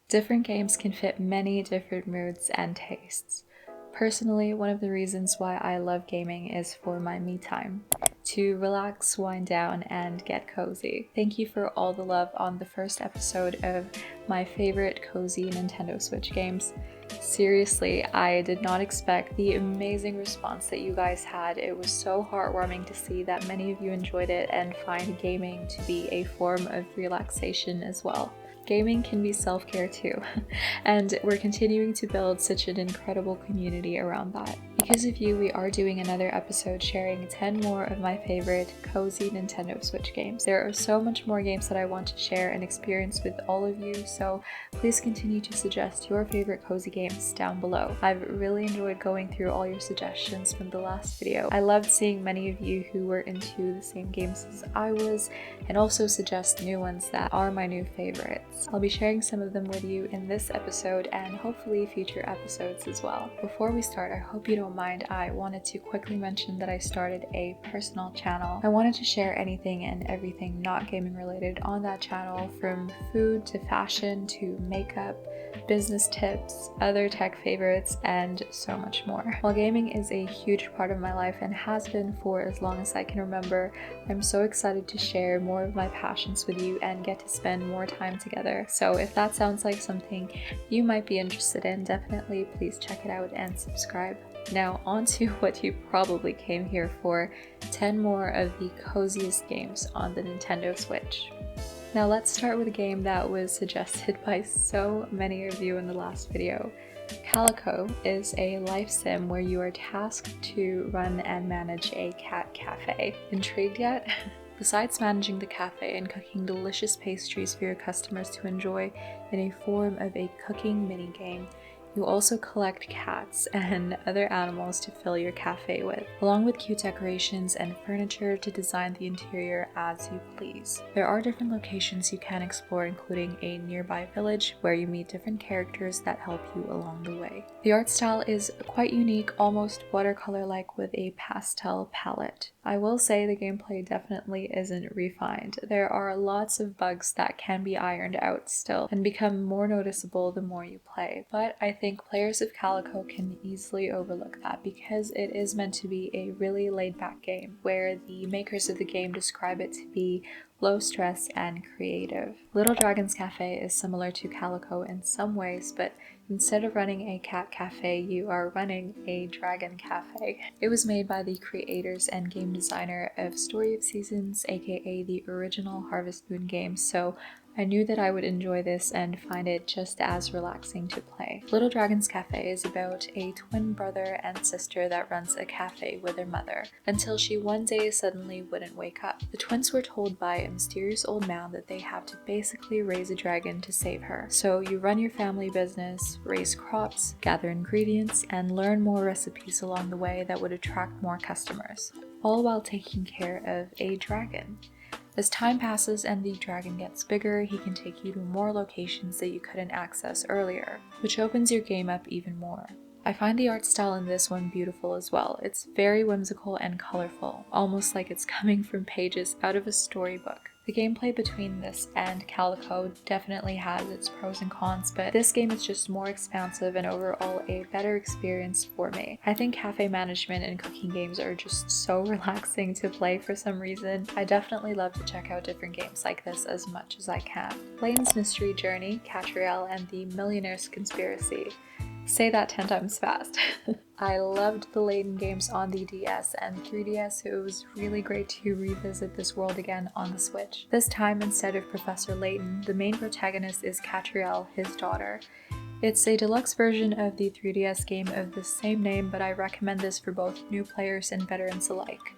Different games can fit many different moods and tastes. Personally, one of the reasons why I love gaming is for my me time, to relax, wind down, and get cozy. Thank you for all the love on the first episode of my favorite cozy Nintendo Switch games. Seriously, I did not expect the amazing response that you guys had. It was so heartwarming to see that many of you enjoyed it and find gaming to be a form of relaxation as well. Gaming can be self-care too, and we're continuing to build such an incredible community around that. Because of you, we are doing another episode sharing 10 more of my favorite cozy Nintendo Switch games. There are so much more games that I want to share and experience with all of you, so please continue to suggest your favorite cozy games down below. I've really enjoyed going through all your suggestions from the last video. I loved seeing many of you who were into the same games as I was, and also suggest new ones that are my new favorites. I'll be sharing some of them with you in this episode and hopefully future episodes as well. Before we start, I hope you don't mind, I wanted to quickly mention that I started a personal channel. I wanted to share anything and everything not gaming related on that channel, from food to fashion to makeup, business tips, other tech favorites, and so much more. While gaming is a huge part of my life and has been for as long as I can remember, I'm so excited to share more of my passions with you and get to spend more time together. So if that sounds like something you might be interested in, definitely please check it out and subscribe. Now on to what you probably came here for, 10 more of the coziest games on the Nintendo Switch. Now let's start with a game that was suggested by so many of you in the last video. Calico is a life sim where you are tasked to run and manage a cat cafe. Intrigued yet? Besides managing the cafe and cooking delicious pastries for your customers to enjoy in a form of a cooking mini-game, you also collect cats and other animals to fill your cafe with, along with cute decorations and furniture to design the interior as you please. There are different locations you can explore, including a nearby village where you meet different characters that help you along the way. The art style is quite unique, almost watercolor-like with a pastel palette. I will say the gameplay definitely isn't refined. There are lots of bugs that can be ironed out still and become more noticeable the more you play, but I think players of Calico can easily overlook that because it is meant to be a really laid-back game, where the makers of the game describe it to be low stress and creative. Little Dragon's Cafe is similar to Calico in some ways, but instead of running a cat cafe, you are running a dragon cafe. It was made by the creators and game designer of Story of Seasons, aka the original Harvest Moon game, so I knew that I would enjoy this and find it just as relaxing to play. Little Dragon's Cafe is about a twin brother and sister that runs a cafe with their mother, until she one day suddenly wouldn't wake up. The twins were told by a mysterious old man that they have to basically raise a dragon to save her. So you run your family business, raise crops, gather ingredients, and learn more recipes along the way that would attract more customers, all while taking care of a dragon. As time passes and the dragon gets bigger, he can take you to more locations that you couldn't access earlier, which opens your game up even more. I find the art style in this one beautiful as well. It's very whimsical and colorful, almost like it's coming from pages out of a storybook. The gameplay between this and Calico definitely has its pros and cons, but this game is just more expansive and overall a better experience for me. I think cafe management and cooking games are just so relaxing to play for some reason. I definitely love to check out different games like this as much as I can. Layton's Mystery Journey, Catriel, and the Millionaire's Conspiracy. Say that 10 times fast. I loved the Layton games on the DS and 3DS, so it was really great to revisit this world again on the Switch. This time, instead of Professor Layton, the main protagonist is Catriel, his daughter. It's a deluxe version of the 3DS game of the same name, but I recommend this for both new players and veterans alike.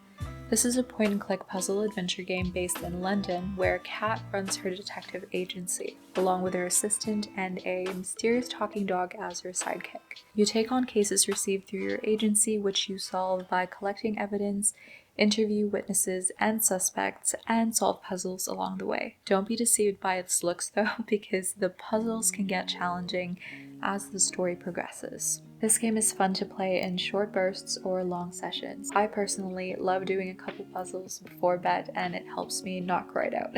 This is a point-and-click puzzle adventure game based in London, where Kat runs her detective agency, along with her assistant and a mysterious talking dog as her sidekick. You take on cases received through your agency, which you solve by collecting evidence, interview witnesses and suspects, and solve puzzles along the way. Don't be deceived by its looks though, because the puzzles can get challenging as the story progresses. This game is fun to play in short bursts or long sessions. I personally love doing a couple puzzles before bed and it helps me knock right out.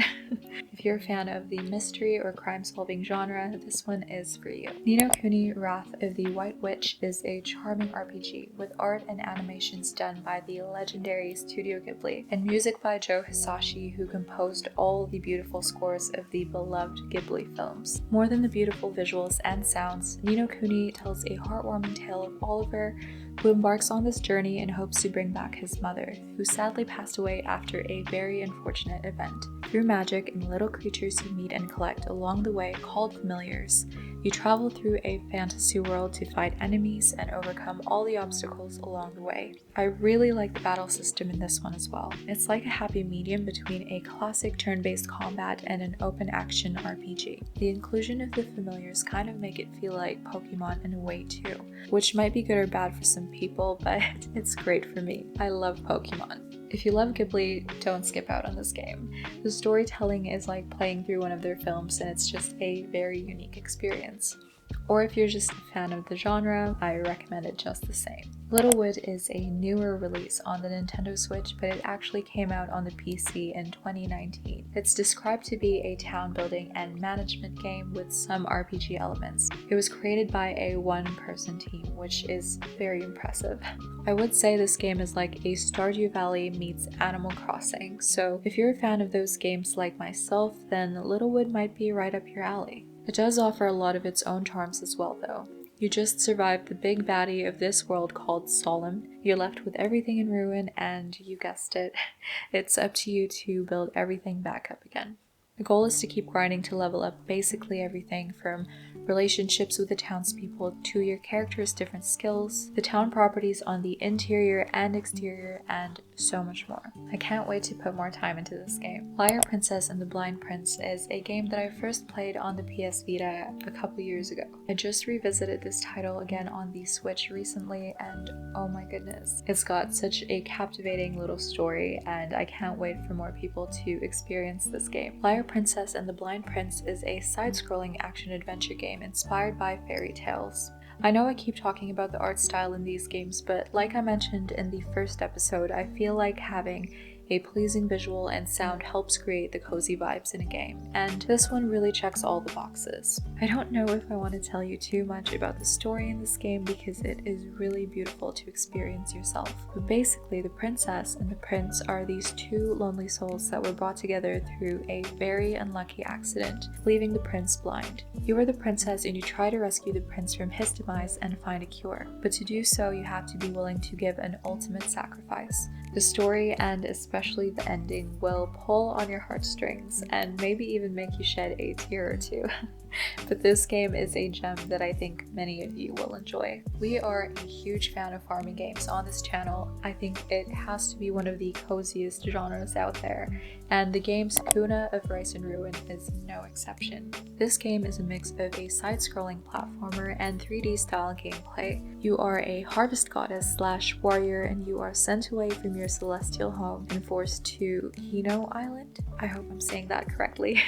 If you're a fan of the mystery or crime-solving genre, this one is for you. Ni no Kuni: Wrath of the White Witch is a charming RPG with art and animations done by the legendary Studio Ghibli and music by Joe Hisashi, who composed all the beautiful scores of the beloved Ghibli films. More than the beautiful visuals and sounds, Ni no Kuni tells a heartwarming tale of Oliver, who embarks on this journey in hopes to bring back his mother, who sadly passed away after a very unfortunate event. Through magic and little creatures you meet and collect along the way called familiars, you travel through a fantasy world to fight enemies and overcome all the obstacles along the way. I really like the battle system in this one as well. It's like a happy medium between a classic turn-based combat and an open action RPG. The inclusion of the familiars kind of make it feel like Pokemon in a way too, which might be good or bad for some people, but it's great for me. I love Pokemon. If you love Ghibli, don't skip out on this game. The storytelling is like playing through one of their films, and it's just a very unique experience. Or if you're just a fan of the genre, I recommend it just the same. Littlewood is a newer release on the Nintendo Switch, but it actually came out on the PC in 2019. It's described to be a town building and management game with some RPG elements. It was created by a one-person team, which is very impressive. I would say this game is like a Stardew Valley meets Animal Crossing, so if you're a fan of those games like myself, then Littlewood might be right up your alley. It does offer a lot of its own charms as well though. You just survived the big baddie of this world called Solemn, you're left with everything in ruin, and you guessed it, it's up to you to build everything back up again. The goal is to keep grinding to level up basically everything from relationships with the townspeople to your character's different skills, the town properties on the interior and exterior, and so much more. I can't wait to put more time into this game. Liar Princess and the Blind Prince is a game that I first played on the PS Vita a couple years ago. I just revisited this title again on the Switch recently, and oh my goodness, it's got such a captivating little story, and I can't wait for more people to experience this game. Liar Princess and the Blind Prince is a side-scrolling action-adventure game inspired by fairy tales. I know I keep talking about the art style in these games, but like I mentioned in the first episode, I feel like having a pleasing visual and sound helps create the cozy vibes in a game, and this one really checks all the boxes. I don't know if I want to tell you too much about the story in this game because it is really beautiful to experience yourself. But basically, the princess and the prince are these two lonely souls that were brought together through a very unlucky accident, leaving the prince blind. You are the princess and you try to rescue the prince from his demise and find a cure, but to do so you have to be willing to give an ultimate sacrifice. The story, and especially the ending, will pull on your heartstrings and maybe even make you shed a tear or two. But this game is a gem that I think many of you will enjoy. We are a huge fan of farming games on this channel. I think it has to be one of the coziest genres out there, and the game Sakuna of Rice and Ruin is no exception. This game is a mix of a side-scrolling platformer and 3D style gameplay. You are a harvest goddess / warrior, and you are sent away from your celestial home and forced to Hino Island? I hope I'm saying that correctly.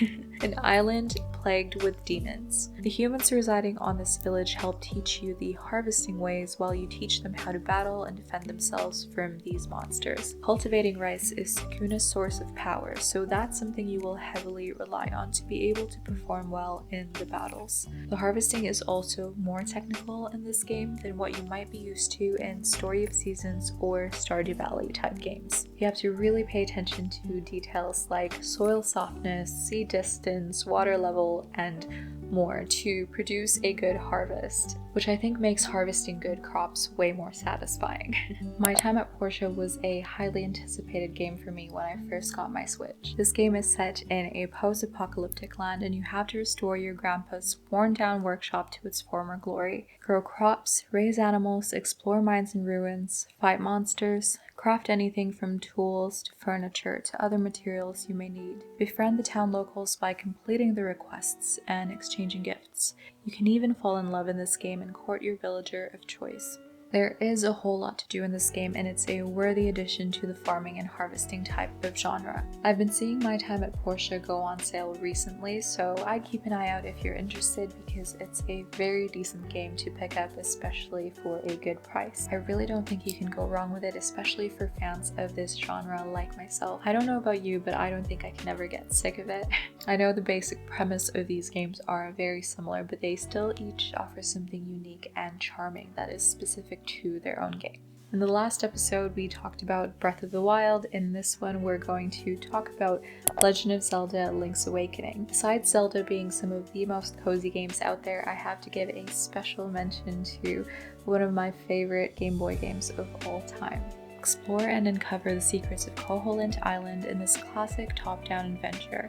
An island plagued with demons. The humans residing on this village help teach you the harvesting ways while you teach them how to battle and defend themselves from these monsters. Cultivating rice is Sakuna's source of power, so that's something you will heavily rely on to be able to perform well in the battles. The harvesting is also more technical in this game than what you might be used to in Story of Seasons or Stardew Valley type games. You have to really pay attention to details like soil softness, seed distance, water level, and more to produce a good harvest, which I think makes harvesting good crops way more satisfying. My time at Portia was a highly anticipated game for me when I first got my Switch. This game is set in a post-apocalyptic land, and you have to restore your grandpa's worn-down workshop to its former glory, grow crops, raise animals, explore mines and ruins, fight monsters, craft anything from tools to furniture to other materials you may need. Befriend the town locals by completing the requests and exchanging gifts. You can even fall in love in this game and court your villager of choice. There is a whole lot to do in this game, and it's a worthy addition to the farming and harvesting type of genre. I've been seeing My Time at Portia go on sale recently, so I'd keep an eye out if you're interested because it's a very decent game to pick up, especially for a good price. I really don't think you can go wrong with it, especially for fans of this genre like myself. I don't know about you, but I don't think I can ever get sick of it. I know the basic premise of these games are very similar, but they still each offer something unique and charming that is specific to their own game. In the last episode, we talked about Breath of the Wild. In this one, we're going to talk about Legend of Zelda: Link's Awakening. Besides Zelda being some of the most cozy games out there, I have to give a special mention to one of my favorite Game Boy games of all time. Explore and uncover the secrets of Koholint Island in this classic top-down adventure.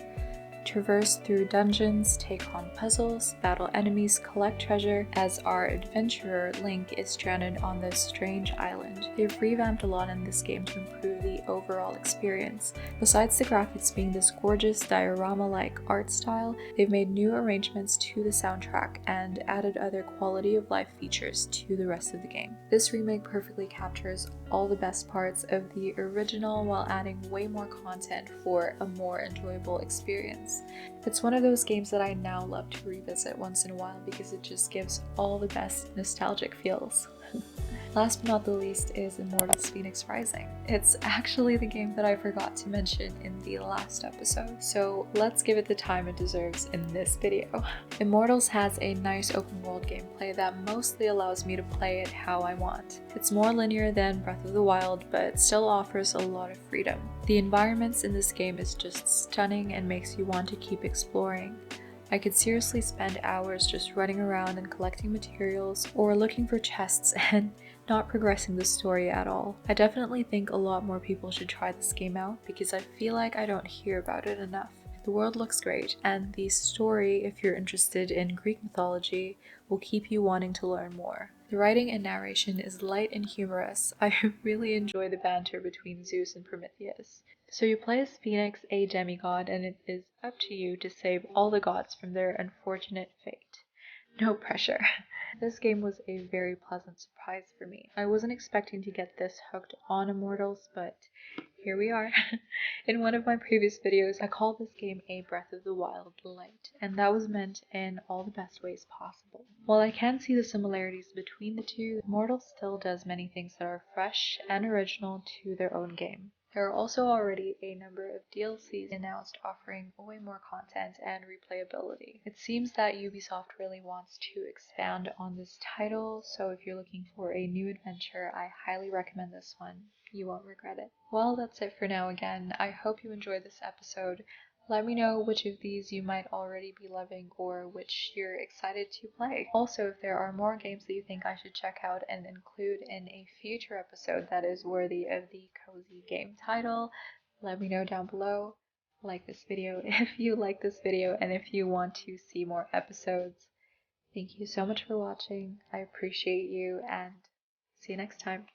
Traverse through dungeons, take on puzzles, battle enemies, collect treasure, as our adventurer Link is stranded on this strange island. They've revamped a lot in this game to improve the overall experience. Besides the graphics being this gorgeous diorama-like art style, they've made new arrangements to the soundtrack and added other quality of life features to the rest of the game. This remake perfectly captures all the best parts of the original while adding way more content for a more enjoyable experience. It's one of those games that I now love to revisit once in a while because it just gives all the best nostalgic feels. Last but not the least is Immortals Fenyx Rising. It's actually the game that I forgot to mention in the last episode, so let's give it the time it deserves in this video. Immortals has a nice open world gameplay that mostly allows me to play it how I want. It's more linear than Breath of the Wild, but still offers a lot of freedom. The environments in this game is just stunning and makes you want to keep exploring. I could seriously spend hours just running around and collecting materials or looking for chests and not progressing the story at all. I definitely think a lot more people should try this game out because I feel like I don't hear about it enough. The world looks great, and the story, if you're interested in Greek mythology, will keep you wanting to learn more. The writing and narration is light and humorous. I really enjoy the banter between Zeus and Prometheus. So you play as Phoenix, a demigod, and it is up to you to save all the gods from their unfortunate fate. No pressure. This game was a very pleasant surprise for me. I wasn't expecting to get this hooked on Immortals, but here we are. In one of my previous videos, I called this game a Breath of the Wild light, and that was meant in all the best ways possible. While I can see the similarities between the two, Immortals still does many things that are fresh and original to their own game. There are also already a number of DLCs announced offering way more content and replayability. It seems that Ubisoft really wants to expand on this title, so if you're looking for a new adventure, I highly recommend this one. You won't regret it. Well, that's it for now again. I hope you enjoyed this episode. Let me know which of these you might already be loving or which you're excited to play. Also, if there are more games that you think I should check out and include in a future episode that is worthy of the cozy game title, let me know down below. Like this video if you like this video and if you want to see more episodes. Thank you so much for watching. I appreciate you and see you next time.